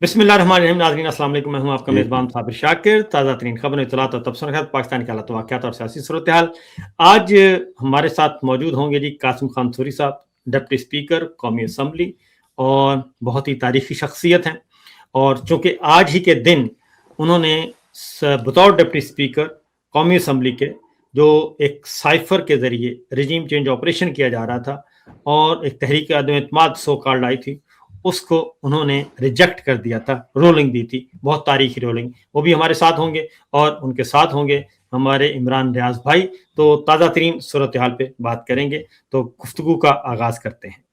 बिस्मिल्लाहिर्रहमानिर्रहीम। नाज़रीन अस्सलाम वालेकुम। मैं हूं आपका मेज़बान साबिर शाकिर। ताज़ा तरीन खबरें, इत्तलात और तबसरा के साथ पाकिस्तान के हालात वाक़यात और सियासी सूरत-ए-हाल। आज हमारे साथ मौजूद होंगे जी कासिम खान सूरी साहब, डिप्टी स्पीकर कौमी असम्बली और बहुत ही तारीखी शख्सियत हैं। और चूँकि आज ही के दिन उन्होंने बतौर डिप्टी स्पीकर कौमी असम्बली के जो एक साइफर के ज़रिए रजीम चेंज ऑपरेशन किया जा रहा था और एक तहरीक अदम एतमाद सो कॉल्ड आई थी, उसको उन्होंने रिजेक्ट कर दिया था, रोलिंग दी थी, बहुत तारीखी रोलिंग। वो भी हमारे साथ होंगे और उनके साथ होंगे हमारे इमरान रियाज भाई। तो ताज़ा तरीन सूरत हाल पे बात करेंगे। तो गुफ्तगू का आगाज़ करते हैं।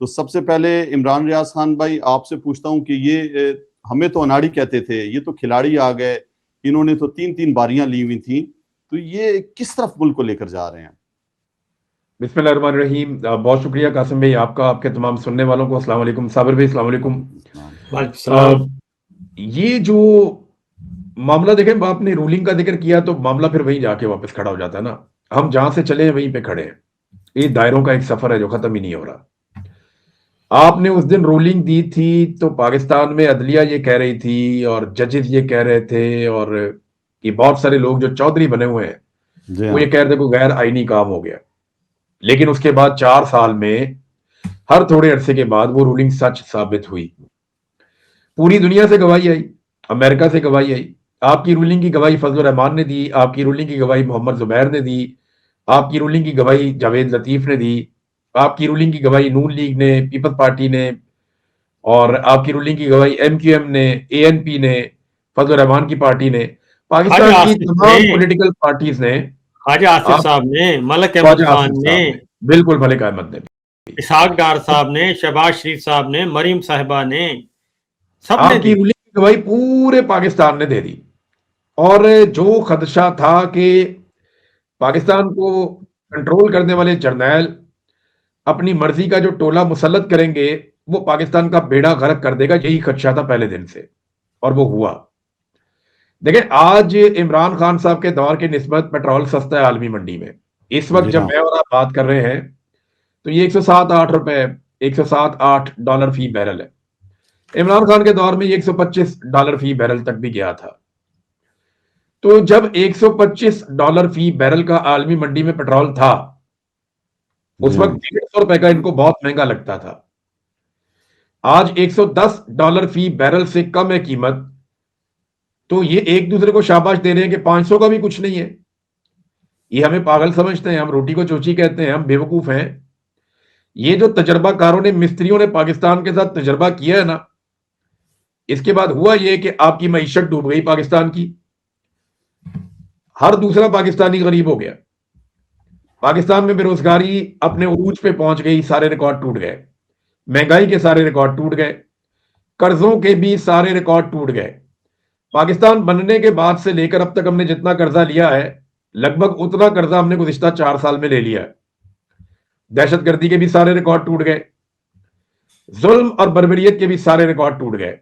तो सबसे पहले इमरान रियाज खान भाई आपसे पूछता हूँ कि ये हमें तो अनाड़ी कहते थे, ये तो खिलाड़ी आ गए, इन्होंने तो 3-3 बारियां ली हुई थी, तो ये किस तरफ मुल्क को लेकर जा रहे हैं? बिस्मिल्लाहिर्रहमानिर्रहीम। बहुत शुक्रिया कासिम भाई आपका, आपके तमाम सुनने वालों को अस्सलाम वालेकुम। साबिर भाई अस्सलाम वालेकुम। ये जो मामला देखें, आपने रूलिंग का जिक्र किया तो मामला फिर वहीं जाके वापस खड़ा हो जाता है ना। हम जहां से चले हैं वहीं पे खड़े हैं। ये दायरों का एक सफर है जो खत्म ही नहीं हो रहा। आपने उस दिन रूलिंग दी थी तो पाकिस्तान में अदलिया ये कह रही थी और जजेस ये कह रहे थे और ये बहुत सारे लोग जो चौधरी बने हुए हैं वो ये कह रहे थे कोई गैर आईनी काम हो गया। लेकिन उसके बाद 4 साल में हर थोड़े अरसे के बाद वो रूलिंग सच साबित हुई। पूरी दुनिया से गवाही आई, अमेरिका से गवाही आई। आपकी रूलिंग की गवाही फजलुर रहमान ने दी, आपकी रूलिंग की गवाही मोहम्मद जुबैर ने दी, आपकी रूलिंग की गवाही जावेद लतीफ ने दी, आपकी रूलिंग की गवाही नून लीग ने, पीपल्स पार्टी ने, और आपकी रूलिंग की गवाही एमक्यूएम ने, एएनपी ने, फजलुर रहमान की पार्टी ने, पाकिस्तान की तमाम पॉलिटिकल पार्टीज ने, ख्वाजा आसिफ साहब ने, मलक अहमद खान ने, बिल्कुल मलिक अहमद ने, इसहाक डार साहब ने, शहबाज शरीफ साहब ने, मरीम साहिबा ने, सबने आपकी रूलिंग की गवाही पूरे पाकिस्तान ने दे दी। और जो खदशा था कि पाकिस्तान को कंट्रोल करने वाले जर्नैल अपनी मर्जी का जो टोला मुसल्लत करेंगे वो पाकिस्तान का बेड़ा गर्क कर देगा, यही खदशा था पहले दिन से और वो हुआ। देखिए, आज इमरान खान साहब के दौर की निस्बत पेट्रोल सस्ता है आलमी मंडी में। इस वक्त जब मैं और आप बात कर रहे हैं तो ये 107-8 रुपए, 107-8 डॉलर फी बैरल है। इमरान खान के दौर में ये 125 डॉलर फी बैरल तक भी गया था। तो जब 125 डॉलर फी बैरल का आलमी मंडी में पेट्रोल था उस वक्त 150 रुपए का इनको बहुत महंगा लगता था। आज 110 डॉलर फी बैरल से कम है कीमत, तो ये एक दूसरे को शाबाश दे रहे हैं कि 500 का भी कुछ नहीं है। ये हमें पागल समझते हैं, हम रोटी को चोची कहते हैं, हम बेवकूफ हैं। ये जो तजर्बाकारों ने, मिस्त्रियों ने पाकिस्तान के साथ तजर्बा किया है ना, इसके बाद हुआ ये कि आपकी मईशत डूब गई पाकिस्तान की। हर दूसरा पाकिस्तानी गरीब हो गया। पाकिस्तान में बेरोजगारी अपने उरूज पे पहुंच गई, सारे रिकॉर्ड टूट गए। महंगाई के सारे रिकॉर्ड टूट गए, कर्जों के भी सारे रिकॉर्ड टूट गए। पाकिस्तान बनने के बाद से लेकर अब तक हमने जितना कर्जा लिया है, लगभग उतना कर्जा हमने गुज़िश्ता 4 साल में ले लिया है। दहशतगर्दी के भी सारे रिकॉर्ड टूट गए, जुल्म और बर्बरियत के भी सारे रिकॉर्ड टूट गए।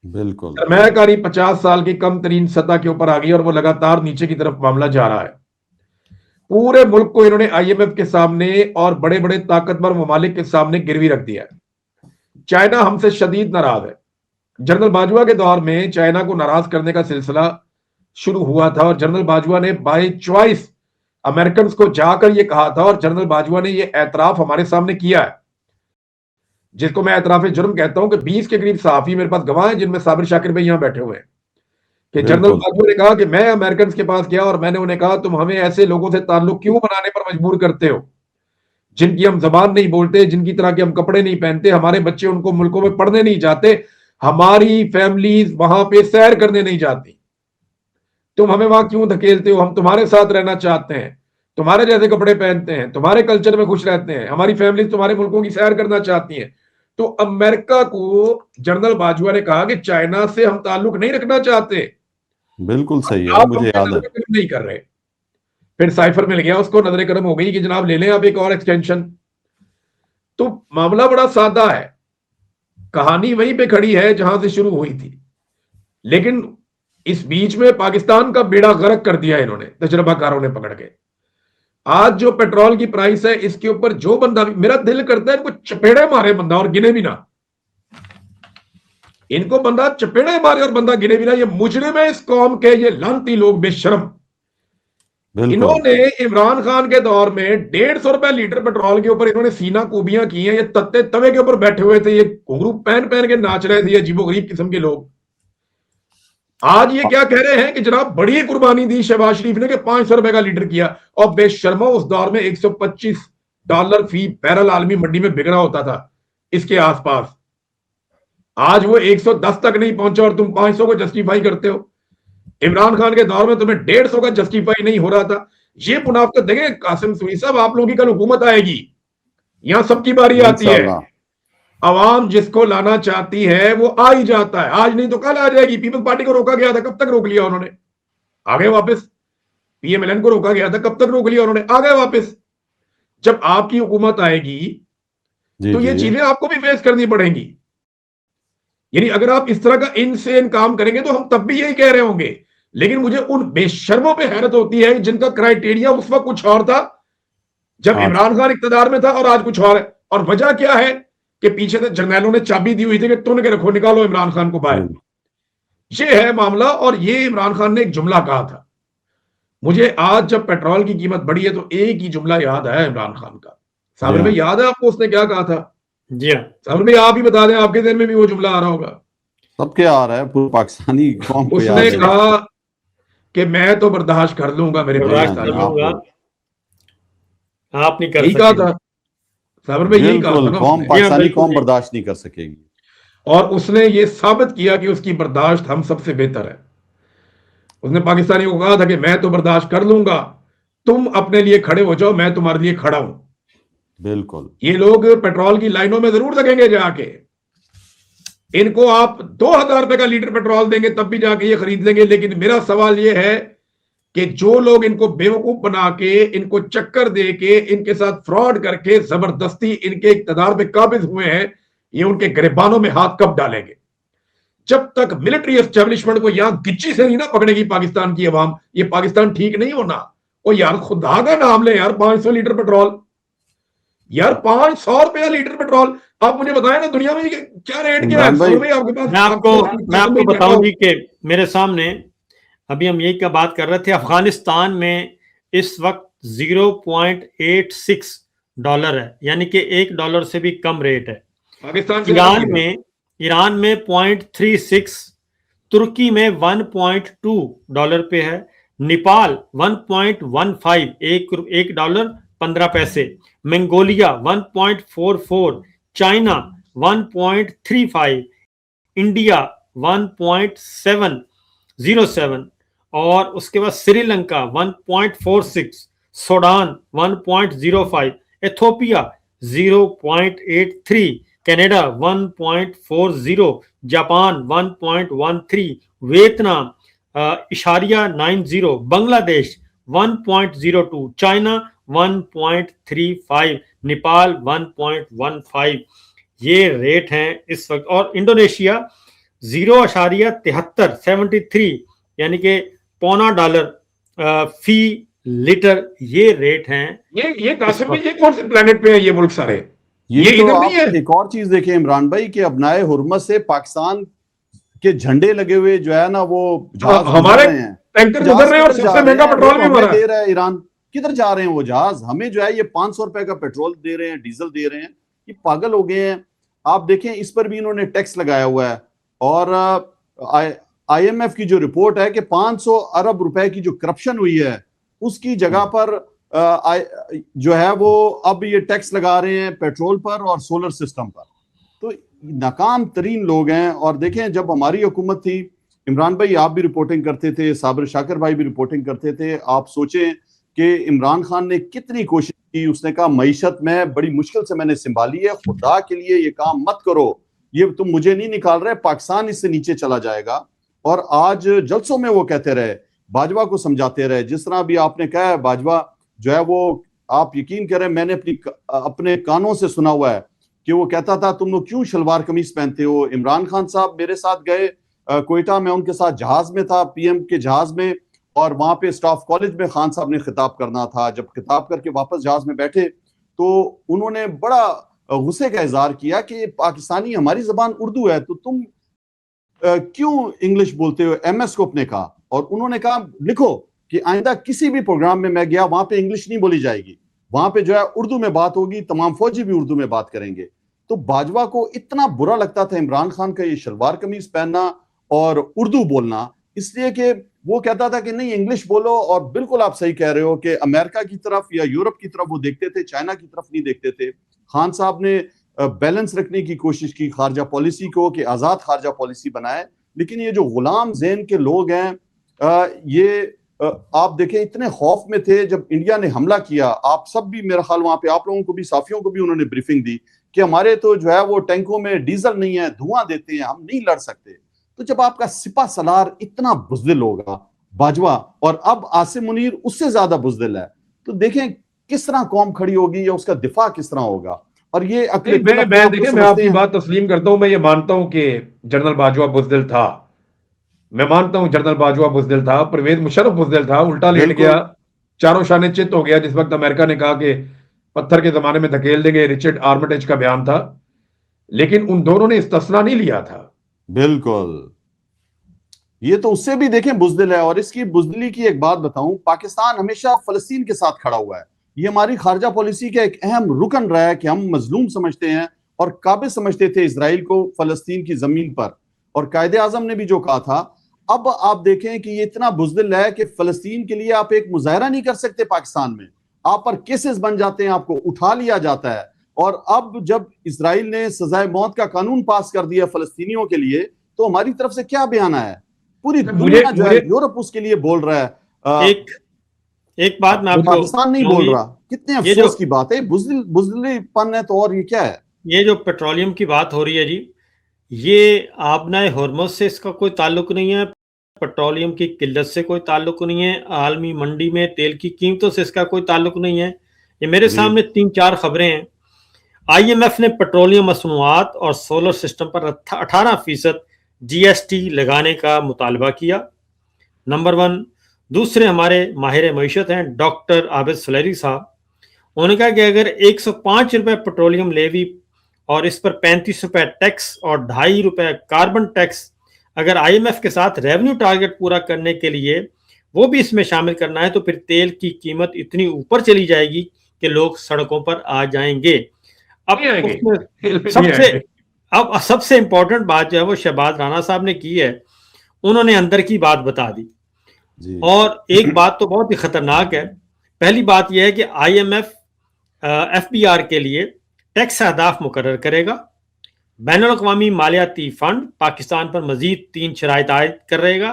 बिल्कुल सरमायाकारी 50 साल की कम तरीन सतह के ऊपर आ गई और वो लगातार नीचे की तरफ मामला जा रहा है। पूरे मुल्क को इन्होंने आईएमएफ के सामने और बड़े बड़े ताकतवर ममालिक के सामने गिरवी रख दिया है। चाइना हमसे शदीद नाराज है। जनरल बाजवा के दौर में चाइना को नाराज करने का सिलसिला शुरू हुआ था और जनरल बाजवा ने बाय चॉइस अमेरिकन को जाकर यह कहा था, और जनरल बाजवा ने यह एतराफ हमारे सामने किया है, जिसको मैं एतराफ जुर्म कहता हूं, कि 20 के करीब सहाफी मेरे पास गवाह हैं, जिनमें साबिर शाकिर भाई यहां बैठे हुए हैं, कि जनरल बाजवा ने कहा कि मैं अमेरिकन के पास गया और मैंने उन्हें कहा तुम हमें ऐसे लोगों से ताल्लुक क्यों बनाने पर मजबूर करते हो जिनकी हम जबान नहीं बोलते, जिनकी तरह के हम कपड़े नहीं पहनते, हमारे बच्चे उनको मुल्कों में पढ़ने नहीं जाते, हमारी फैमिलीज वहां पे सैर करने नहीं जाती, तुम हमें वहां क्यों धकेलते हो? हम तुम्हारे साथ रहना चाहते हैं, तुम्हारे जैसे कपड़े पहनते हैं, तुम्हारे कल्चर में खुश रहते हैं, हमारी फैमिली तुम्हारे मुल्कों की सैर करना चाहती है। तो अमेरिका को जनरल बाजवा ने कहा कि चाइना से हम ताल्लुक नहीं रखना चाहते। बिल्कुल सही है, मुझे याद है। नहीं कर रहे। फिर साइफर मिल गया, उसको नजर करम हो गई कि जनाब ले लें आप एक और एक्सटेंशन। तो मामला बड़ा सादा है, कहानी वहीं पे खड़ी है जहां से शुरू हुई थी, लेकिन इस बीच में पाकिस्तान का बेड़ा गर्क कर दिया इन्होंने, तजर्बाकारों ने पकड़ के। आज जो पेट्रोल की प्राइस है, इसके ऊपर जो बंदा, मेरा दिल करता है इनको चपेड़े मारे बंदा और गिने भी ना। इनको बंदा चपेड़े मारे और बंदा गिने बिना, ये मुजरिम है इस कौम के, ये लानती लोग बेशरम। इन्होंने इमरान खान के दौर में 150 रुपए लीटर पेट्रोल के ऊपर इन्होंने सीना कुबियां की हैं। ये तत्ते तवे के ऊपर बैठे हुए थे, ये घुंघरू पहन पहन के नाच रहे थे, ये अजीबोगरीब किस्म के लोग। आज ये क्या कह रहे हैं कि जनाब बड़ी कुर्बानी दी शहबाज शरीफ ने कि 500 रुपए का लीटर किया। और बेशर्मो, उस दौर में $125 फी बैरल आलमी मंडी में बिक रहा होता था इसके आसपास। आज वो 110 तक नहीं पहुंचा और तुम 500 को जस्टिफाई करते हो। इमरान खान के दौर में तुम्हें 150 का जस्टिफाई नहीं हो रहा था। ये मुनाफिकत देखें कासिम सूरी साहब, आप लोगों की कल हुकूमत आएगी, यहां सबकी बारी आती है। अवाम जिसको लाना चाहती है वो आ ही जाता है, आज नहीं तो कल आ जाएगी। पीपल्स पार्टी को रोका गया था, कब तक रोक लिया उन्होंने? आ गए वापस। पीएमएलएन को रोका गया था, कब तक रोक लिया उन्होंने? आ गए वापस। जब आपकी हुकूमत आएगी तो ये चीजें आपको भी फेस करनी पड़ेंगी। यानी अगर आप इस तरह का इनसेन काम करेंगे तो हम तब भी यही कह रहे होंगे। लेकिन मुझे उन बेशर्मों पे हैरत होती है जिनका क्राइटेरिया उस वक्त कुछ और था जब इमरान खान इक्तदार में था, और आज कुछ और है। और वजह क्या है कि पीछे से जर्नैलों ने चाबी दी हुई थी कि तुन के रखो, निकालो इमरान खान को बाहर। ये है मामला। और ये इमरान खान ने एक जुमला कहा था, मुझे आज जब पेट्रोल की कीमत बढ़ी है तो एक ही जुमला याद आया इमरान खान का। साबिर भाई याद है आपको उसने क्या कहा था? जी हाँ साबिर भाई आप ही बता दें, आपके दिन में भी वो जुमला आ रहा होगा। सबके आ रहा है, पूरे पाकिस्तानी कौम को याद है। उसने कहा कि मैं तो बर्दाश्त कर लूंगा, मेरे बर्दाश्त कर लूंगा, आप नहीं कर यही कहा था साबिर भाई, यही कहा था ना कौम, पाकिस्तानी कौम बर्दाश्त नहीं कर सकेगी। और उसने ये साबित किया कि उसकी बर्दाश्त हम सबसे बेहतर है। उसने पाकिस्तानियों को कहा था कि मैं तो बर्दाश्त कर लूंगा, तुम अपने लिए खड़े हो जाओ, मैं तुम्हारे लिए खड़ा हूं। बिल्कुल। ये लोग पेट्रोल की लाइनों में जरूर लगेंगे जाके, इनको आप 2000 रुपए का लीटर पेट्रोल देंगे तब भी जाके ये खरीद लेंगे। लेकिन मेरा सवाल ये है कि जो लोग इनको बेवकूफ बना के, इनको चक्कर दे के, इनके साथ फ्रॉड करके जबरदस्ती इनके इक्तदार पे काबिज हुए हैं, ये उनके गिरबानों में हाथ कब डालेंगे? जब तक मिलिट्री एस्टेब्लिशमेंट को यहां गिच्ची से नहीं ना पकड़ेगी पाकिस्तान की अवाम, ये पाकिस्तान ठीक नहीं होना। और यार खुदा का नाम ले यार, 500 लीटर पेट्रोल, यार 500 रुपया लीटर पेट्रोल। आप मुझे बताएं ना दुनिया में क्या रेट क्या है? आपके पास मैं आपको बताऊंगी कि मेरे सामने अभी हम यही का बात कर रहे थे। अफगानिस्तान में इस वक्त 0.86 डॉलर है, यानी कि $1 से भी कम रेट है। पाकिस्तान ईरान में 0.36, तुर्की में 1.2 डॉलर पे है, नेपाल 1.15, $1.15, मंगोलिया 1.44, चाइना 1.35, इंडिया 1.707, और उसके बाद Sri Lanka 1.46, Sudan 1.05, Ethiopia 0.83, Canada 1.40, Japan 1.13, Vietnam .90, Bangladesh 1.02, China 1.35, Nepal 1.15। ये रेट हैं इस वक्त। और इंडोनेशिया 0.73, 73, यानी कि $0.25 फी लीटर, ये रेट हैं। ये कासिम भाई, ये कौन से प्लेनेट पे है ये मुल्क सारे? ये तो आप एक और चीज देखें इमरान भाई कि अपनाए हुर्मत से पाकिस्तान के झंडे लगे हुए जो है ना वो हमारे टैंकर गुजर रहे हैं और सबसे महंगा पेट्रोल भी दे रहा है ईरान। किधर जा रहे हैं वो जहाज? हमें जो है ये 500 रुपए का पेट्रोल दे रहे हैं, डीजल दे रहे हैं, ये पागल हो गए हैं। आप देखें इस पर भी इन्होंने टैक्स लगाया हुआ है। और IMF की जो रिपोर्ट है कि 500 अरब रुपए की जो करप्शन हुई है उसकी जगह पर जो है वो अब ये टैक्स लगा रहे हैं पेट्रोल पर और सोलर सिस्टम पर। तो नाकाम तरीन लोग हैं। और देखें जब हमारी हुकूमत थी, इमरान भाई आप भी रिपोर्टिंग करते थे, साबिर शाकिर भाई भी रिपोर्टिंग करते थे, आप सोचें कि इमरान खान ने कितनी कोशिश की। उसने कहा मईशत में बड़ी मुश्किल से मैंने संभाली है, खुदा के लिए ये काम मत करो, ये तुम मुझे नहीं निकाल रहे, पाकिस्तान इससे नीचे चला जाएगा। और आज जलसों में वो कहते रहे, बाजवा को समझाते रहे। जिस तरह भी आपने कहा है, बाजवा जो है वो आप यकीन करें मैंने अपने कानों से सुना हुआ है कि वो कहता था तुम लोग क्यों शलवार कमीज पहनते हो। इमरान खान साहब मेरे साथ गए कोयटा में, उनके साथ जहाज में था, PM के जहाज में, और वहां पे स्टाफ कॉलेज में खान साहब ने खिताब करना था। जब खिताब करके वापस जहाज में बैठे तो उन्होंने बड़ा गुस्से का इजहार किया कि पाकिस्तानी, हमारी जबान उर्दू है तो तुम क्यों इंग्लिश बोलते हो? एमएस को अपने कहा, और उन्होंने कहा लिखो कि आइंदा किसी भी प्रोग्राम में मैं गया वहां पे इंग्लिश नहीं बोली जाएगी, वहां पे जो है उर्दू में बात होगी, तमाम फौजी भी उर्दू में बात करेंगे। तो बाजवा को इतना बुरा लगता था इमरान खान का ये शलवार कमीज पहनना और उर्दू बोलना, इसलिए कि वो कहता था कि नहीं इंग्लिश बोलो। और बिल्कुल आप सही कह रहे हो कि अमेरिका की तरफ या यूरोप की तरफ वो देखते थे, चाइना की तरफ नहीं देखते थे। खान साहब ने बैलेंस रखने की कोशिश की खारजा पॉलिसी को, कि आजाद खारजा पॉलिसी बनाए। लेकिन ये जो गुलाम ज़हन के लोग हैं, ये आप देखें इतने खौफ में थे जब इंडिया ने हमला किया। आप सब भी मेरा ख्याल वहां पे, आप लोगों को भी, साफियों को भी उन्होंने ब्रीफिंग दी कि हमारे तो जो है वो टैंकों में डीजल नहीं है, धुआं देते हैं, हम नहीं लड़ सकते। तो जब आपका सिपा सलार इतना बुज़दिल होगा बाजवा, और अब आसिम मुनीर उससे ज्यादा बुज़दिल है, तो देखें किस तरह कौम खड़ी होगी या उसका दिफा किस तरह होगा। और ये अकल मैं आपकी बात तस्लीम करता हूं। मैं ये मानता हूं कि जनरल बाजवा बुज़दिल था, मैं मानता हूं जनरल बाजवा बुज़दिल था। परवेज मुशर्रफ बुज़दिल था, उल्टा लेट गया, चारों शाने चित हो गया जिस वक्त अमेरिका ने कहा कि पत्थर के जमाने में धकेल देंगे। रिचर्ड आर्मिटेज का बयान था, लेकिन उन दोनों ने इस्तिस्ना नहीं लिया था। बिल्कुल, ये तो उससे भी देखें बुज़दिल है। और इसकी बुज़दिली की एक बात बताऊं, पाकिस्तान हमेशा फलस्तीन के साथ खड़ा हुआ है। ये हमारी खारजा पॉलिसी का एक अहम रुकन रहा है कि हम मजलूम समझते हैं और काबिल समझते थे इसराइल को फलस्तीन की जमीन पर। और कायदे आजम ने भी जो कहा था, अब आप देखें कि ये इतना बुज़दिल है कि फलस्तीन के लिए आप एक मुजाहरा नहीं कर सकते पाकिस्तान में, आप पर केसेस बन जाते हैं, आपको उठा लिया जाता है। और अब जब इसराइल ने सजाए मौत का कानून पास कर दिया फलस्तीनियों के लिए, तो हमारी तरफ से क्या बयान आया है? पूरी दुनिया जो है, यूरोप उसके लिए बोल रहा है। एक बात मैं आपको, पाकिस्तान नहीं बोल रहा। कितने अफसोस की बात है, बुज़दिलीपन है। तो और ये क्या है? ये जो पेट्रोलियम की बात हो रही है जी, ये आबनाए हॉर्मुज़ से इसका कोई ताल्लुक नहीं है, पेट्रोलियम की किल्लत से कोई ताल्लुक नहीं है, आलमी मंडी में तेल की कीमतों से इसका कोई ताल्लुक नहीं है। ये मेरे सामने 3-4 खबरें हैं। IMF ने पेट्रोलियम मसनूआत और सोलर सिस्टम पर 18% GST लगाने का मुतालबा किया, नंबर 1। दूसरे हमारे माहिर मईशत हैं डॉक्टर आबिद सुलैरी साहब, उन्होंने कहा कि अगर 105 रुपये पेट्रोलियम लेवी और इस पर 35 रुपये टैक्स और 2.5 रुपये कार्बन टैक्स, अगर IMF के साथ रेवेन्यू टारगेट पूरा करने के लिए वो भी इसमें शामिल करना है, तो फिर तेल की कीमत इतनी ऊपर चली जाएगी कि लोग सड़कों पर आ जाएंगे। अब सबसे इंपॉर्टेंट बात जो है वो शहबाज राणा साहब ने की है, उन्होंने अंदर की बात बता दी जी। और एक बात तो बहुत ही खतरनाक है। पहली बात यह है कि IMF FBR के लिए टैक्स अहदाफ मुकर्रर करेगा। बैनुल-अक़वामी मालियाती फंड पाकिस्तान पर मजीद 3 शराइत आयद करेगा।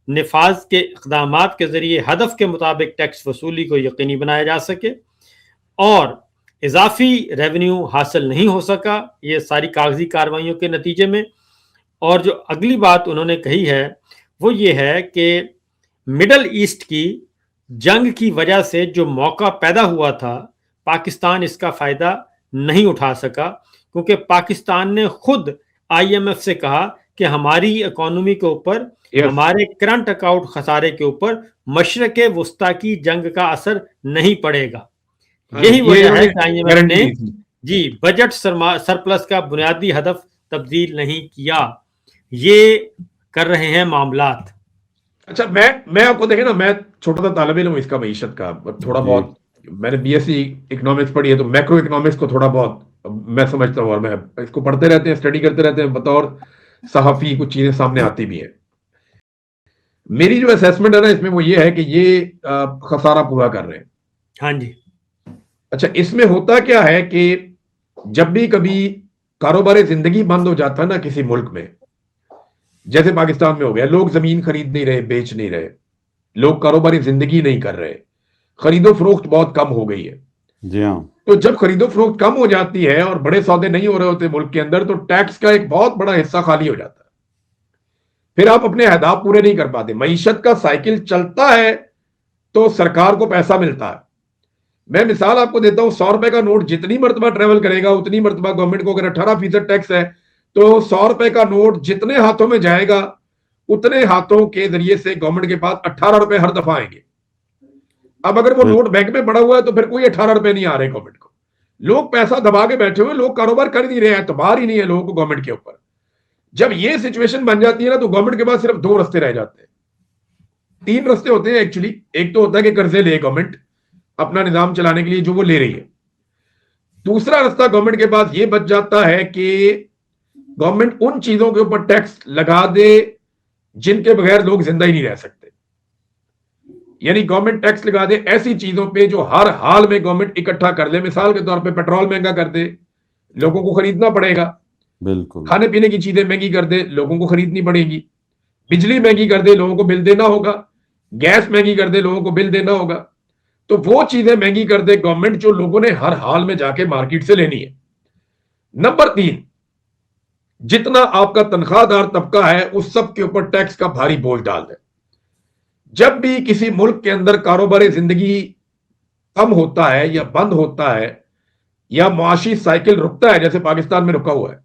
निफाज के इक़दामात के जरिए हदफ के मुताबिक टैक्स वसूली को यकीनी बनाया जा सके, और इजाफी रेवेन्यू हासिल नहीं हो सका ये सारी कागजी कार्रवाइयों के नतीजे में। और जो अगली बात उन्होंने कही है वो ये है कि मिडल ईस्ट की जंग की वजह से जो मौका पैदा हुआ था, पाकिस्तान इसका फ़ायदा नहीं उठा सका, क्योंकि पाकिस्तान ने खुद IMF से कहा कि हमारी इकोनॉमी के ऊपर, हमारे करंट अकाउंट खसारे के ऊपर मशरक़ वुस्ता की जंग का असर नहीं पड़ेगा। यही वजह है कि IMF ने जी बजट सरप्लस का बुनियादी हदफ तब्दील नहीं किया। ये कर रहे हैं मामलात। अच्छा, मैं आपको देखें ना, मैं छोटा सा तालिब इल्म हूं इसका, मईशत का थोड़ा बहुत मैंने BSc इकोनॉमिक्स पढ़ी है, तो मैक्रो इकोनॉमिक्स को थोड़ा बहुत मैं समझता हूँ, और मैं इसको पढ़ते रहते हैं, स्टडी करते रहते हैं, बतौर सहाफ़ी कुछ चीजें सामने आती भी हैं। मेरी जो असेसमेंट है ना इसमें वो ये है कि ये खसारा पूरा कर रहे हैं। हाँ जी। अच्छा, इसमें होता क्या है कि जब भी कभी कारोबारी जिंदगी बंद हो जाता है ना किसी मुल्क में, जैसे पाकिस्तान में हो गया, लोग जमीन खरीद नहीं रहे, बेच नहीं रहे, लोग कारोबारी जिंदगी नहीं कर रहे, खरीदो फरोख्त बहुत कम हो गई है जी हाँ। तो जब खरीदो फरोख्त कम हो जाती है और बड़े सौदे नहीं हो रहे होते मुल्क के अंदर, तो टैक्स का एक बहुत बड़ा हिस्सा खाली हो जाता है। फिर आप अपने अहदाफ पूरे नहीं कर पाते। मईशत का साइकिल चलता है तो सरकार को पैसा मिलता है। मैं मिसाल आपको देता हूं, 100 रुपए का नोट जितनी मरतबा ट्रेवल करेगा उतनी मरतबा गवर्नमेंट को, अगर 18% टैक्स है तो 100 रुपए का नोट जितने हाथों में जाएगा उतने हाथों के जरिए से गवर्नमेंट के पास 18 रुपए हर दफा आएंगे। अब अगर वो नोट बैंक में पड़ा हुआ है तो फिर कोई 18 रुपए नहीं आ रहे गवर्नमेंट को। लोग पैसा दबा के बैठे हुए, लोग कारोबार कर नहीं रहे हैं, एतबार ही नहीं है लोगों को गवर्नमेंट के ऊपर। जब ये सिचुएशन बन जाती है ना, तो गवर्नमेंट के पास सिर्फ दो रास्ते रह जाते हैं। तीन रास्ते होते हैं एक्चुअली। एक तो होता है कि कर्जे ले गवर्नमेंट अपना निजाम चलाने के लिए, जो वो ले रही है। दूसरा रास्ता गवर्नमेंट के पास ये बच जाता है कि गवर्नमेंट उन चीजों के ऊपर टैक्स लगा दे जिनके बगैर लोग जिंदा ही नहीं रह सकते। यानी गवर्नमेंट टैक्स लगा दे ऐसी चीजों पे जो हर हाल में गवर्नमेंट इकट्ठा कर ले। मिसाल के तौर पे पेट्रोल महंगा कर दे, लोगों को खरीदना पड़ेगा। बिल्कुल। खाने पीने की चीजें महंगी कर दे, लोगों को खरीदनी पड़ेगी। बिजली महंगी कर दे, लोगों को बिल देना होगा। गैस महंगी कर दे, लोगों को बिल देना होगा। तो वो चीजें महंगी कर दे गवर्नमेंट जो लोगों ने हर हाल में जाके मार्केट से लेनी है। नंबर 3, जितना आपका तनख्वाहदार तबका है उस सब के ऊपर टैक्स का भारी बोझ डाल दे। जब भी किसी मुल्क के अंदर कारोबारी जिंदगी कम होता है या बंद होता है या मुआशी साइकिल रुकता है, जैसे पाकिस्तान में रुका हुआ है,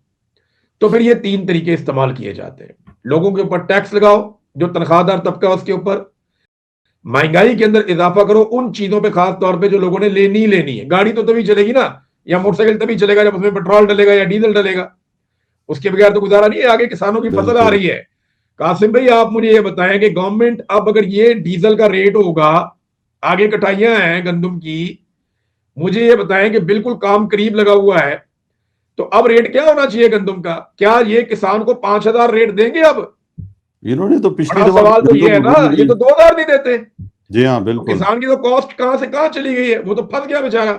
तो फिर ये 3 तरीके इस्तेमाल किए जाते हैं। लोगों के ऊपर टैक्स लगाओ, जो तनख्वाहदार तबका है उसके ऊपर। महंगाई के अंदर इजाफा करो उन चीजों पे, खास तौर पे जो लोगों ने लेनी है। गाड़ी तो तभी चलेगी ना, या मोटरसाइकिल तभी चलेगा जब उसमें पेट्रोल डलेगा या डीजल डलेगा। उसके बगैर तो गुजारा नहीं है। आगे किसानों की फसल आ रही है। कासिम भाई, आप मुझे ये बताएं कि गवर्नमेंट अब अगर ये डीजल का रेट होगा, आगे कटाइयां हैं गंदम की, मुझे ये बताएं कि बिल्कुल काम करीब लगा हुआ है, तो अब रेट क्या होना चाहिए गंदम का? क्या ये किसान को 5,000 रेट देंगे? अब इन्होंने तो पिछली बड़ा सवाल तो ये है ना, ये तो 2,000 नहीं देते। जी हाँ, तो बिल्कुल। किसान की तो कॉस्ट कहां से कहां चली गई है, वो तो फंस गया बेचारा।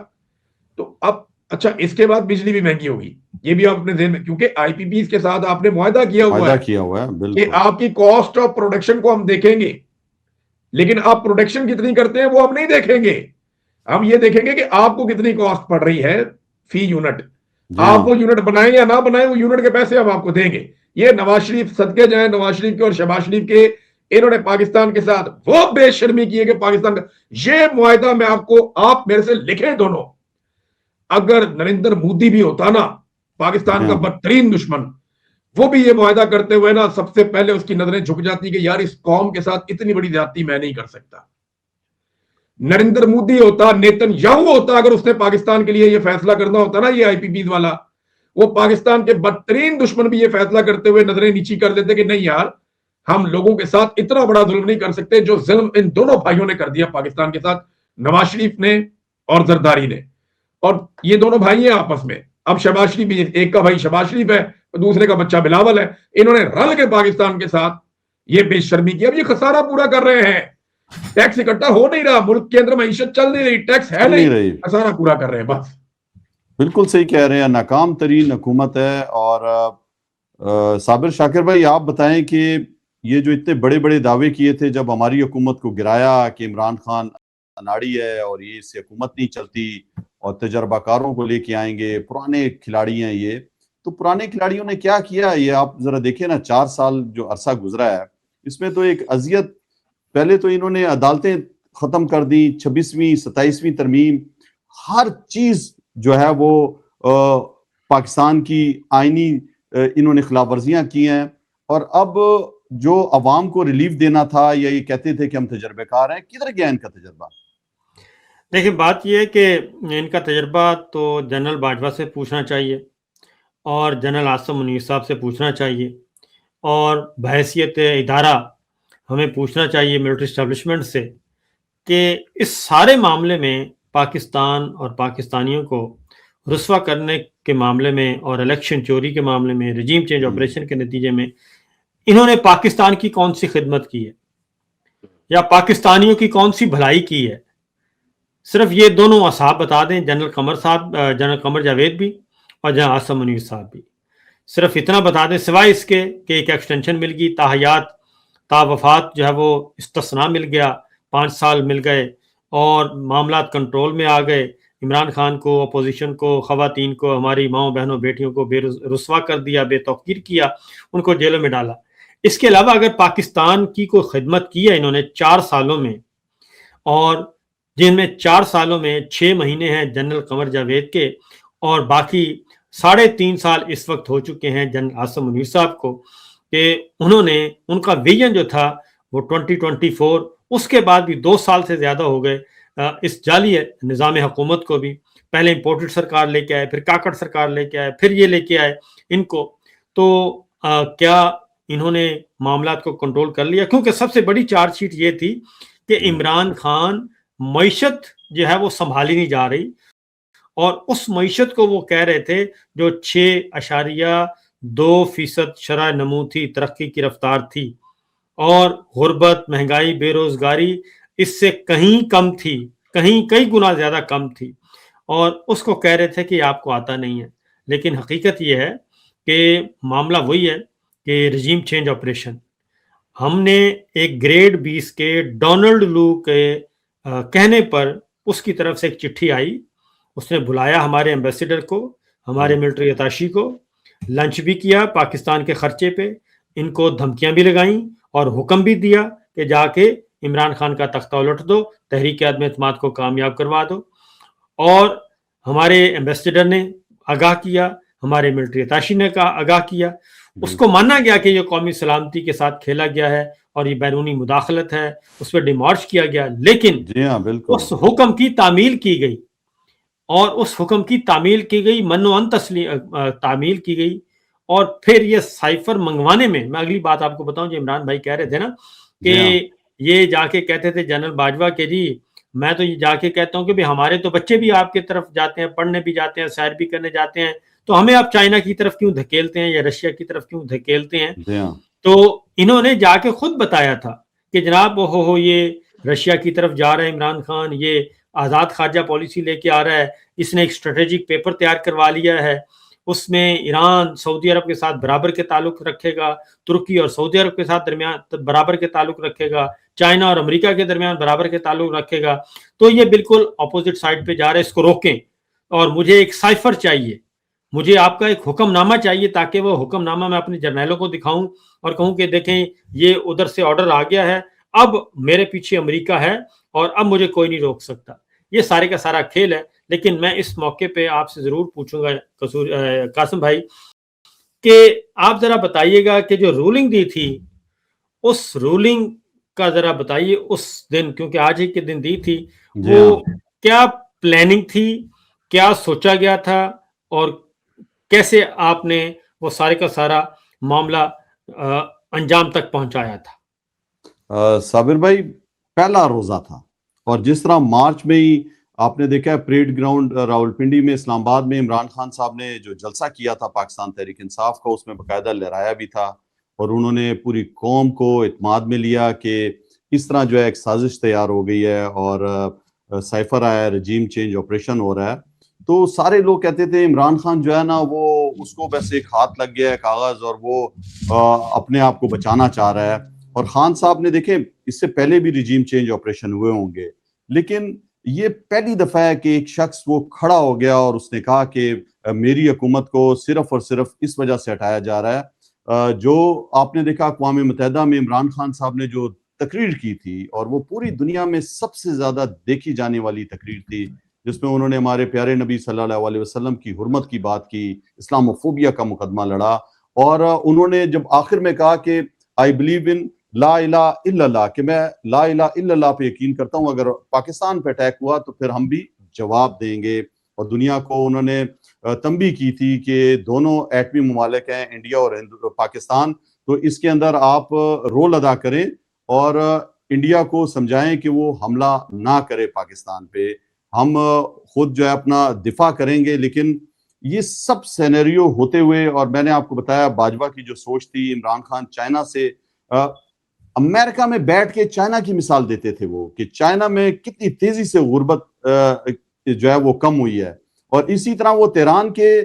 तो अब अच्छा, इसके बाद बिजली भी महंगी होगी, ये भी आप अपने ध्यान में, क्योंकि आईपीपी के साथ आपने मुआहदा किया हुआ है कि बिल्कुल। आपकी कॉस्ट ऑफ प्रोडक्शन को हम देखेंगे, लेकिन आप प्रोडक्शन कितनी करते हैं वो हम नहीं देखेंगे। हम ये देखेंगे कि आपको कितनी कॉस्ट पड़ रही है फी यूनिट। आप वो यूनिट बनाएं या ना बनाएं, वो यूनिट के पैसे हम आपको देंगे। ये नवाज शरीफ सदके जाए, नवाज शरीफ के और शहबाज शरीफ के, इन्होंने पाकिस्तान के साथ वो बेशर्मी की है कि पाकिस्तान का ये मुआहदा मैं आपको, आप मेरे से लिखें दोनों। अगर नरेंद्र मोदी भी होता ना, पाकिस्तान का बदतरीन दुश्मन, वो भी ये मुआहदा करते हुए ना, सबसे पहले उसकी नजरें झुक जाती कि यार इस कौम के साथ इतनी बड़ी ज्यादती मैं नहीं कर सकता। नरेंद्र मोदी होता, नेतन्याहू होता, अगर उसने पाकिस्तान के लिए ये फैसला करना होता ना, ये आईपीपी वाला, वो पाकिस्तान के बदतरीन दुश्मन भी ये फैसला करते हुए नजरें नीची कर देते कि नहीं यार, हम लोगों के साथ इतना बड़ा जुल्म नहीं कर सकते जो जुल्म इन दोनों भाइयों ने कर दिया पाकिस्तान के साथ, नवाज शरीफ ने और जरदारी ने। और ये दोनों भाई हैं आपस में। अब शहबाज शरीफ भी, एक का भाई शहबाज शरीफ है, दूसरे का बच्चा बिलावल है। इन्होंने रल के पाकिस्तान के साथ ये बेशर्मी की। अब ये खसारा पूरा कर रहे हैं। टैक्स इकट्ठा हो नहीं रहा, मुल्क के अंदर मईशत चल नहीं रही, टैक्स है नहीं, खसारा पूरा कर रहे हैं बस। बिल्कुल सही कह रहे हैं, नाकाम तरीन हुकूमत है। और साबिर शाकिर भाई, आप बताएं कि ये जो इतने बड़े बड़े दावे किए थे जब हमारी हुकूमत को गिराया कि इमरान खान अनाड़ी है और ये इससे हुकूमत नहीं चलती और तजर्बाकारों को लेके आएंगे, पुराने खिलाड़ी हैं ये, तो पुराने खिलाड़ियों ने क्या किया ये आप जरा देखें ना। 4 साल जो अरसा गुजरा है, इसमें तो एक अजियत, पहले तो इन्होंने अदालतें खत्म कर दी, 26वीं 27वीं तरमीम, हर चीज जो है वो पाकिस्तान की आईनी इन्होंने खिलाफ वर्जियां की हैं। और अब जो अवाम को रिलीफ देना था, या ये कहते थे कि हम तजर्बेकार हैं, किधर गया इनका तजर्बा? देखिए, बात यह है कि इनका तजर्बा तो जनरल बाजवा से पूछना चाहिए और जनरल आसिम मुनीर साहब से पूछना चाहिए, और बहैसियत इदारा हमें पूछना चाहिए मिलिट्री इस्टेब्लिशमेंट से कि इस सारे मामले में पाकिस्तान और पाकिस्तानियों को रुस्वा करने के मामले में और इलेक्शन चोरी के मामले में, रजीम चेंज ऑपरेशन के नतीजे में इन्होंने पाकिस्तान की कौन सी खिदमत की है या पाकिस्तानियों की कौन सी भलाई की है। सिर्फ ये दोनों असाब बता दें, जनरल कमर जावेद भी और जनरल आसिम मुनीर साहब भी, सिर्फ इतना बता दें, सिवाय इसके कि एक एक्सटेंशन मिल गई, ताहयात तावफात जो है वो इस्तिस्ना मिल गया, 5 साल मिल गए और मामला कंट्रोल में आ गए। इमरान खान को, अपोजिशन को, ख़वातीन को, हमारी माओ बहनों बेटियों को बेरुस्वा कर दिया, बेतौकीर किया, उनको जेलों में डाला। इसके अलावा अगर पाकिस्तान की कोई खिदमत की है इन्होंने 4 सालों में, और जिनमें 4 सालों में 6 महीने हैं जनरल कमर जावेद के और बाकी 3.5 साल इस वक्त हो चुके हैं जनरल आसिम मुनीर साहब को, कि उन्होंने, उनका विजन जो था वो 2024, उसके बाद भी 2 साल से ज़्यादा हो गए इस जाली निज़ाम हुकूमत को भी। पहले इम्पोर्टेड सरकार लेके आए, फिर काकड़ सरकार लेके आए, फिर ये लेके आए इनको। तो क्या इन्होंने मामलात को कंट्रोल कर लिया? क्योंकि सबसे बड़ी चार्जशीट ये थी कि इमरान खान मईशत जो है वो संभाली नहीं जा रही, और उस मईशत को वो कह रहे थे जो 6.2% शरह नमू थी, तरक्की की रफ्तार थी, और गुर्बत, महंगाई, बेरोजगारी इससे कहीं कम थी, कहीं कई गुना ज्यादा कम थी, और उसको कह रहे थे कि आपको आता नहीं है। लेकिन हकीकत यह है कि मामला वही है कि रजीम चेंज ऑपरेशन, हमने एक ग्रेड 20 के डोनाल्ड लू के कहने पर उसकी तरफ से एक चिट्ठी आई, उसने बुलाया हमारे एम्बेसडर को, हमारे मिलिट्री अताशी को, लंच भी किया पाकिस्तान के खर्चे पे, इनको धमकियां भी लगाई और हुक्म भी दिया कि जाके इमरान खान का तख्ता उलट दो, तहरीक आदम एतमाद को कामयाब करवा दो। और हमारे एम्बेसडर ने आगाह किया, हमारे मिलिट्री अताशी ने आगाह किया, उसको माना गया कि ये कौमी सलामती के साथ खेला गया है और ये बैरूनी मुदाखलत है, उस पर डिमार्च किया गया। लेकिन जी हाँ, बिल्कुल। उस हुक्म की तामील की गई, और उस हुक्म की तामील की गई, मनो-अन तामील की गई, और फिर ये साइफर मंगवाने में, मैं अगली बात आपको बताऊं, जो इमरान भाई कह रहे थे ना कि ये जाके कहते थे जनरल बाजवा के जी, मैं तो ये जाके कहता हूं कि भाई हमारे तो बच्चे भी आपके तरफ जाते हैं, पढ़ने भी जाते हैं, सैर भी करने जाते हैं, तो हमें आप चाइना की तरफ क्यों धकेलते हैं या रशिया की तरफ क्यों धकेलते हैं? तो इन्होंने जाके खुद बताया था कि जनाब हो ये रशिया की तरफ जा रहा है इमरान खान, ये आज़ाद खारजा पॉलिसी लेके आ रहा है, इसने एक स्ट्रेटेजिक पेपर तैयार करवा लिया है, उसमें ईरान सऊदी अरब के साथ बराबर के ताल्लुक रखेगा, तुर्की और सऊदी अरब के साथ दरमियान बराबर के ताल्लुक रखेगा, चाइना और अमेरिका के दरमियान बराबर के ताल्लुक रखेगा। तो ये बिल्कुल अपोजिट साइड पे जा रहा है, इसको रोकें, और मुझे एक साइफर चाहिए, मुझे आपका एक हुक्मनामा चाहिए, ताकि वो हुक्मनामा मैं अपने जर्नैलों को दिखाऊं और कहूं कि देखें ये उधर से ऑर्डर आ गया है, अब मेरे पीछे अमेरिका है और अब मुझे कोई नहीं रोक सकता। ये सारे का सारा खेल है। लेकिन मैं इस मौके पे आपसे जरूर पूछूंगा कासिम भाई कि आप जरा बताइएगा कि जो रूलिंग दी थी, उस रूलिंग का जरा बताइए उस दिन, क्योंकि आज ही के दिन दी थी, वो क्या प्लानिंग थी, क्या सोचा गया था, और कैसे आपने वो सारे का सारा मामला अंजाम तक पहुंचाया था? साबिर भाई, पहला रोजा था, और जिस तरह मार्च में ही आपने देखा है परेड ग्राउंड रावलपिंडी में, इस्लामाबाद में इमरान खान साहब ने जो जलसा किया था पाकिस्तान तहरीक इंसाफ का, उसमें बाकायदा लहराया भी था, और उन्होंने पूरी कौम को इत्माद में लिया कि इस तरह जो है एक साजिश तैयार हो गई है और साइफर आया, रजीम चेंज ऑपरेशन हो रहा है। तो सारे लोग कहते थे इमरान खान जो है ना, वो उसको बस एक हाथ लग गया है कागज और वो अपने आप को बचाना चाह रहा है। और खान साहब ने देखे इससे पहले भी रजीम चेंज ऑपरेशन हुए होंगे, लेकिन ये पहली दफा है कि एक शख्स वो खड़ा हो गया और उसने कहा कि मेरी हुकूमत को सिर्फ और सिर्फ इस वजह से हटाया जा रहा है। जो आपने देखा अक़वाम मुत्तहिदा में इमरान खान साहब ने जो तकरीर की थी, और वो पूरी दुनिया में सबसे ज्यादा देखी जाने वाली तकरीर थी, जिसमें उन्होंने हमारे प्यारे नबी सल्लल्लाहु अलैहि वसल्लम की हुर्मत की बात की, इस्लामोफोबिया का मुकदमा लड़ा, और उन्होंने जब आखिर में कहा कि आई बिलीव इन ला इलाहा इल्लल्लाह, कि मैं ला इलाहा इल्लल्लाह पे यकीन करता हूँ, अगर पाकिस्तान पे अटैक हुआ तो फिर हम भी जवाब देंगे। और दुनिया को उन्होंने तंबीह की थी कि दोनों एटमी ममालिक हैं, इंडिया और पाकिस्तान, तो इसके अंदर आप रोल अदा करें और इंडिया को समझाएं कि वो हमला ना करे पाकिस्तान पे, हम खुद जो है अपना दिफा करेंगे। लेकिन ये सब सिनेरियो होते हुए, और मैंने आपको बताया बाजवा की जो सोच थी, इमरान खान चाइना से अमेरिका में बैठ के चाइना की मिसाल देते थे वो, कि चाइना में कितनी तेजी से गुर्बत जो है वो कम हुई है, और इसी तरह वो तेहरान के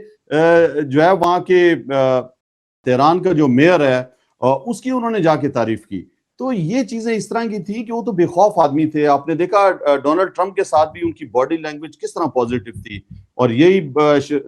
जो है वहां के तेहरान का जो मेयर है उसकी उन्होंने जाके तारीफ की। तो ये चीजें इस तरह की थी कि वो तो बेखौफ आदमी थे। आपने देखा डोनाल्ड ट्रंप के साथ भी उनकी बॉडी लैंग्वेज किस तरह पॉजिटिव थी, और यही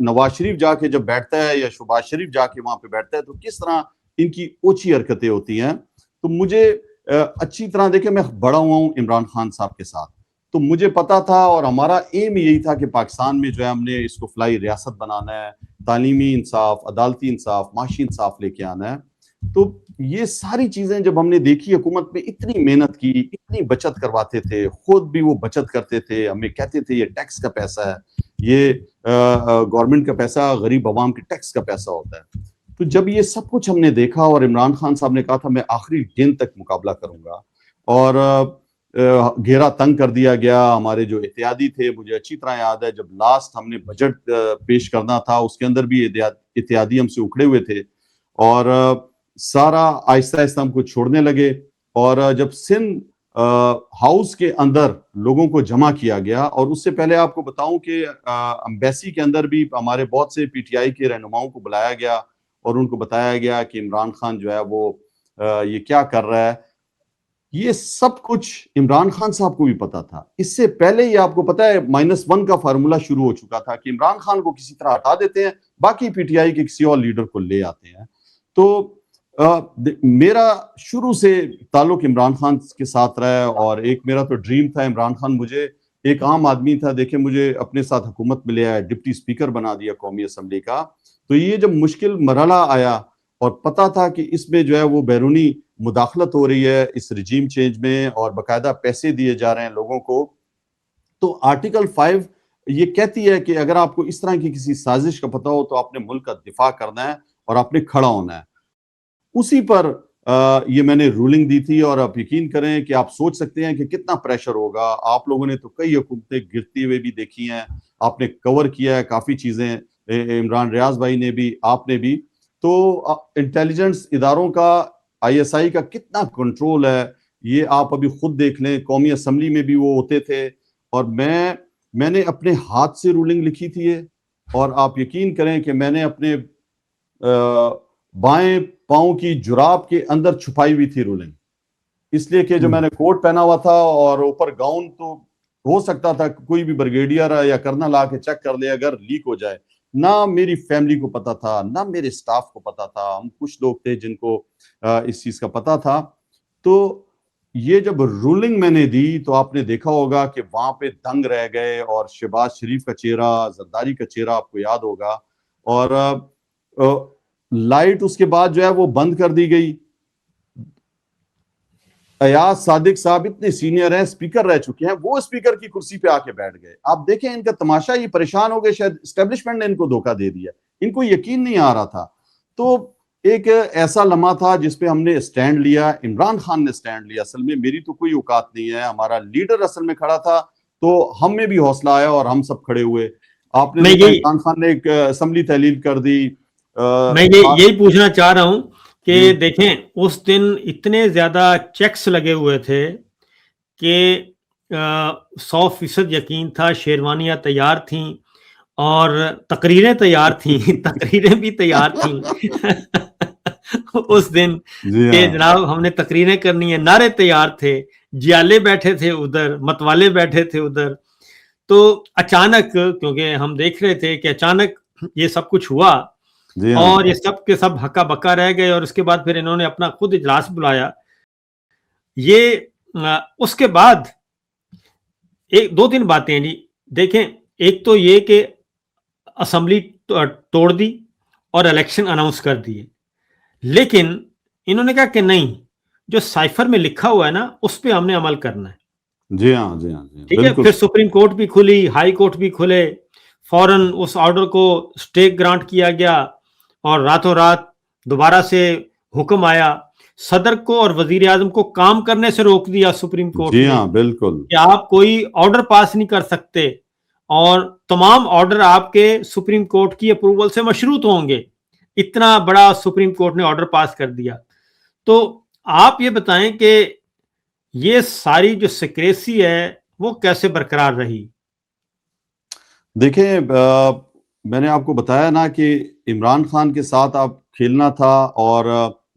नवाज शरीफ जाके जब बैठता है या शहबाज शरीफ जाके वहां पे बैठता है तो किस तरह इनकी ओछी हरकतें होती हैं। तो मुझे अच्छी तरह देखे, मैं बड़ा हुआ हूँ इमरान खान साहब के साथ, तो मुझे पता था और हमारा एम यही था कि पाकिस्तान में जो है हमने इसको फलाई रियासत बनाना है, तालीमी इंसाफ, अदालती इंसाफ, माशी इंसाफ लेके आना है। तो ये सारी चीजें जब हमने देखी, हुकूमत में इतनी मेहनत की, इतनी बचत करवाते थे, खुद भी वो बचत करते थे, हमें कहते थे ये टैक्स का पैसा है, ये गवर्नमेंट का पैसा गरीब अवाम के टैक्स का पैसा होता है। तो जब ये सब कुछ हमने देखा और इमरान खान साहब ने कहा था मैं आखिरी गेंद तक मुकाबला करूंगा, और घेरा तंग कर दिया गया, हमारे जो इत्यादी थे, मुझे अच्छी तरह याद है जब लास्ट हमने बजट पेश करना था उसके अंदर भी इत्यादी हमसे उखड़े हुए थे, और सारा आहिस्ता आहिस्ता हमको छोड़ने लगे। और जब सिंध हाउस के अंदर लोगों को जमा किया गया, और उससे पहले आपको बताऊं कि एम्बेसी के अंदर भी हमारे बहुत से पीटीआई के रहनुमाओं को बुलाया गया और उनको बताया गया कि इमरान खान जो है वो ये क्या कर रहा है। ये सब कुछ इमरान खान साहब को भी पता था। इससे पहले ही आपको पता है -1 का फार्मूला शुरू हो चुका था कि इमरान खान को किसी तरह हटा देते हैं, बाकी पीटीआई के किसी और लीडर को ले आते हैं। तो मेरा शुरू से ताल्लुक इमरान खान के साथ रहा है, और एक मेरा तो ड्रीम था इमरान खान, मुझे एक आम आदमी था, देखे मुझे अपने साथ हुकूमत में ले आया, डिप्टी स्पीकर बना दिया कौमी असम्बली का। तो ये जब मुश्किल मरहला आया और पता था कि इसमें जो है वो बैरूनी मुदाखलत हो रही है इस रिजीम चेंज में, और बाकायदा पैसे दिए जा रहे हैं लोगों को, तो आर्टिकल 5 ये कहती है कि अगर आपको इस तरह की किसी साजिश का पता हो तो आपने मुल्क का दिफा करना है और आपने खड़ा होना है। उसी पर ये मैंने रूलिंग दी थी, और आप यकीन करें कि आप सोच सकते हैं कि कितना प्रेशर होगा। आप लोगों ने तो कई हुकूमतें गिरती हुए भी देखी हैं, आपने कवर किया है काफी चीजें, इमरान रियाज भाई ने भी, आपने भी। तो इंटेलिजेंस इदारों का, आईएसआई का कितना कंट्रोल है ये आप अभी खुद देख लें। कौमी असम्बली में भी वो होते थे, और मैंने अपने हाथ से रूलिंग लिखी थी ये, और आप यकीन करें कि मैंने अपने बाएं पांव की जुराब के अंदर छुपाई हुई थी रूलिंग, इसलिए कि जो मैंने कोट पहना हुआ था और ऊपर गाउन, तो हो सकता था कोई भी ब्रिगेडियर या कर्नल आके चेक कर ले अगर लीक हो जाए। ना मेरी फैमिली को पता था, ना मेरे स्टाफ को पता था, हम कुछ लोग थे जिनको इस चीज का पता था। तो ये जब रूलिंग मैंने दी तो आपने देखा होगा कि वहां पे दंग रह गए, और शहबाज शरीफ का चेहरा, जरदारी का चेहरा आपको याद होगा, और लाइट उसके बाद जो है वो बंद कर दी गई। अयाज सादिक साहब इतने सीनियर हैं, स्पीकर रह चुके हैं, वो स्पीकर की कुर्सी पे आके बैठ गए। आप देखें इनका तमाशा, ये परेशान हो गए, शायद एस्टेब्लिशमेंट ने इनको धोखा दे दिया, इनको यकीन नहीं आ रहा था। तो एक ऐसा लम्हा था जिसपे हमने स्टैंड लिया, इमरान खान ने स्टैंड लिया। असल में मेरी तो कोई औकात नहीं है, हमारा लीडर असल में खड़ा था, तो हम में भी हौसला आया और हम सब खड़े हुए। आपने देखा इमरान खान ने एक असम्बली तहलील कर दी। मैं यही पूछना चाह रहा हूं कि देखें उस दिन इतने ज्यादा चेक्स लगे हुए थे कि 100% यकीन था, शेरवानियां तैयार थीं और तकरीरें तैयार थीं, तकरीरें भी तैयार थीं उस दिन कि जनाब हमने तकरीरें करनी है, नारे तैयार थे, जियाले बैठे थे उधर, मतवाले बैठे थे उधर। तो अचानक, क्योंकि हम देख रहे थे कि अचानक ये सब कुछ हुआ और ये सब के सब हक्का बक्का रह गए, और उसके बाद फिर इन्होंने अपना खुद इजलास बुलाया। ये उसके बाद एक दो तीन बातें हैं जी। देखें, एक तो ये कि असेंबली तोड़ दी और इलेक्शन अनाउंस कर दिए, लेकिन इन्होंने कहा कि नहीं, जो साइफर में लिखा हुआ है ना उस पर हमने अमल करना है। जी हाँ, जी हाँ, जी हाँ, ठीक है। फिर सुप्रीम कोर्ट भी खुली, हाई कोर्ट भी खुले, फौरन उस ऑर्डर को स्टे ग्रांट किया गया और रातों रात दोबारा से हुक्म आया। सदर को और वजीर आजम को काम करने से रोक दिया सुप्रीम कोर्ट ने। जी हाँ, बिल्कुल, कि आप कोई ऑर्डर पास नहीं कर सकते, और तमाम ऑर्डर आपके सुप्रीम कोर्ट की अप्रूवल से मशरूत होंगे। इतना बड़ा सुप्रीम कोर्ट ने ऑर्डर पास कर दिया। तो आप ये बताएं कि ये सारी जो सिक्रेसी है वो कैसे बरकरार रही? देखिए, मैंने आपको बताया ना कि इमरान खान के साथ आप खेलना था और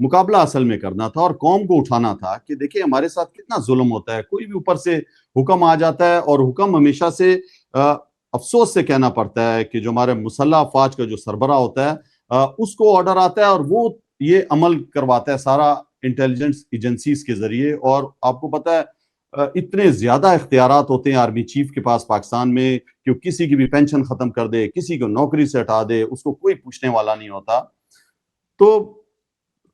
मुकाबला असल में करना था और कौम को उठाना था कि देखिए हमारे साथ कितना जुल्म होता है। कोई भी ऊपर से हुक्म आ जाता है, और हुक्म हमेशा से अफसोस से कहना पड़ता है कि जो हमारे मुसल्लह अफवाज का जो सरबरा होता है उसको ऑर्डर आता है और वो ये अमल करवाता है सारा इंटेलिजेंस एजेंसीज के जरिए। और आपको पता है इतने ज्यादा इख्तियारात होते हैं आर्मी चीफ के पास पाकिस्तान में कि किसी की भी पेंशन खत्म कर दे, किसी को नौकरी से हटा दे, उसको कोई पूछने वाला नहीं होता। तो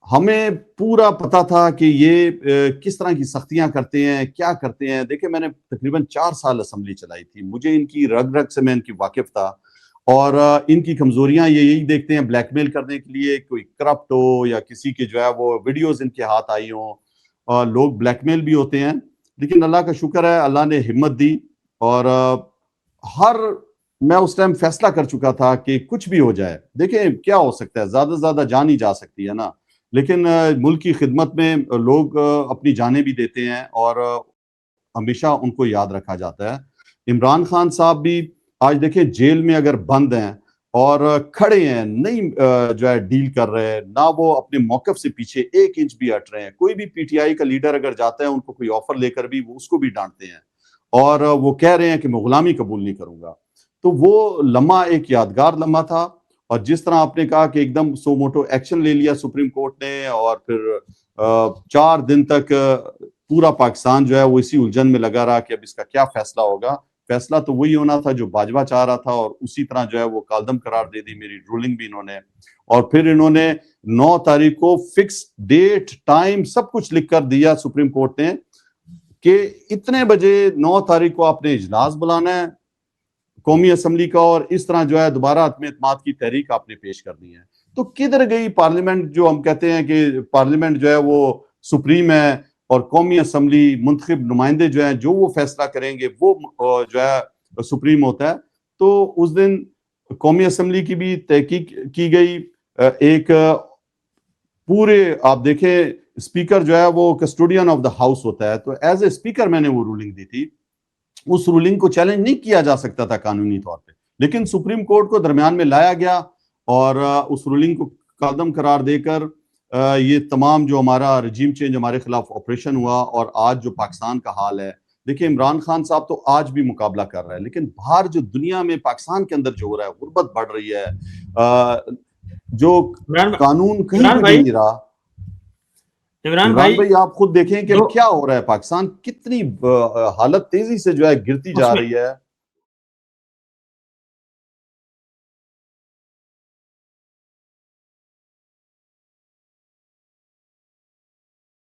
हमें पूरा पता था कि ये किस तरह की सख्तियां करते हैं, क्या करते हैं। देखिए, मैंने तकरीबन 4 साल असेंबली चलाई थी, मुझे इनकी रग रग से मैं इनकी वाकिफ था। और इनकी कमजोरियां ये यही देखते हैं ब्लैकमेल करने के लिए, कोई करप्ट हो या किसी के जो है वो वीडियोस इनके हाथ आई हो, और लोग ब्लैकमेल भी होते हैं। लेकिन अल्लाह का शुक्र है, अल्लाह ने हिम्मत दी और मैं उस टाइम फैसला कर चुका था कि कुछ भी हो जाए, देखें क्या हो सकता है, ज्यादा से ज्यादा जान ही जा सकती है ना, लेकिन मुल्क की खिदमत में लोग अपनी जानें भी देते हैं और हमेशा उनको याद रखा जाता है। इमरान खान साहब भी आज देखें जेल में अगर बंद हैं और खड़े हैं, नहीं जो है डील कर रहे हैं, ना वो अपने मौकफ से पीछे 1 इंच भी हट रहे हैं। कोई भी पीटीआई का लीडर अगर जाता है उनको कोई ऑफर लेकर भी वो उसको भी डांटते हैं और वो कह रहे हैं कि मैं गुलामी कबूल नहीं करूंगा। तो वो लम्हा एक यादगार लम्हा था। और जिस तरह आपने कहा कि एकदम सो मोटो एक्शन ले लिया सुप्रीम कोर्ट ने और फिर 4 दिन तक पूरा पाकिस्तान जो है वो इसी उलझन में लगा रहा कि अब इसका क्या फैसला होगा। फैसला तो वही होना था जो बाजवा चाह रहा था और उसी तरह जो है वो कालदम करार दे दी मेरी रूलिंग भी इन्होंने। और फिर इन्होंने 9 तारीख को फिक्स डेट टाइम सब कुछ लिख कर दिया सुप्रीम कोर्ट ने कि इतने बजे 9 तारीख को आपने इजलास बुलाना है कौमी असम्बली का और इस तरह जो है दोबारा आत्म एतमाद की तहरीक आपने पेश करनी है। तो किधर गई पार्लियामेंट, जो हम कहते हैं कि पार्लियामेंट जो है वो सुप्रीम है और कौमी असम्बली मुंतखब नुमाइंदे जो हैं जो वो फैसला करेंगे वो जो है सुप्रीम होता है। तो उस दिन कौमी असम्बली की भी तहकीक की गई। एक पूरे आप देखें स्पीकर जो है वो कस्टोडियन ऑफ द हाउस होता है, तो एज ए स्पीकर मैंने वो रूलिंग दी थी। उस रूलिंग को चैलेंज नहीं किया जा सकता था कानूनी तौर पे, लेकिन सुप्रीम कोर्ट को दरमियान में लाया गया और उस रूलिंग को कदम करार देकर ये तमाम जो हमारा रजीम चेंज हमारे खिलाफ ऑपरेशन हुआ और आज जो पाकिस्तान का हाल है। देखिए इमरान खान साहब तो आज भी मुकाबला कर रहा है, लेकिन बाहर जो दुनिया में पाकिस्तान के अंदर जो हो रहा है, गुर्बत बढ़ रही है, जो कानून कहीं भी नहीं रहा। इमरान भाई आप खुद देखें कि क्या हो रहा है, पाकिस्तान कितनी हालत तेजी से जो है गिरती जा रही है।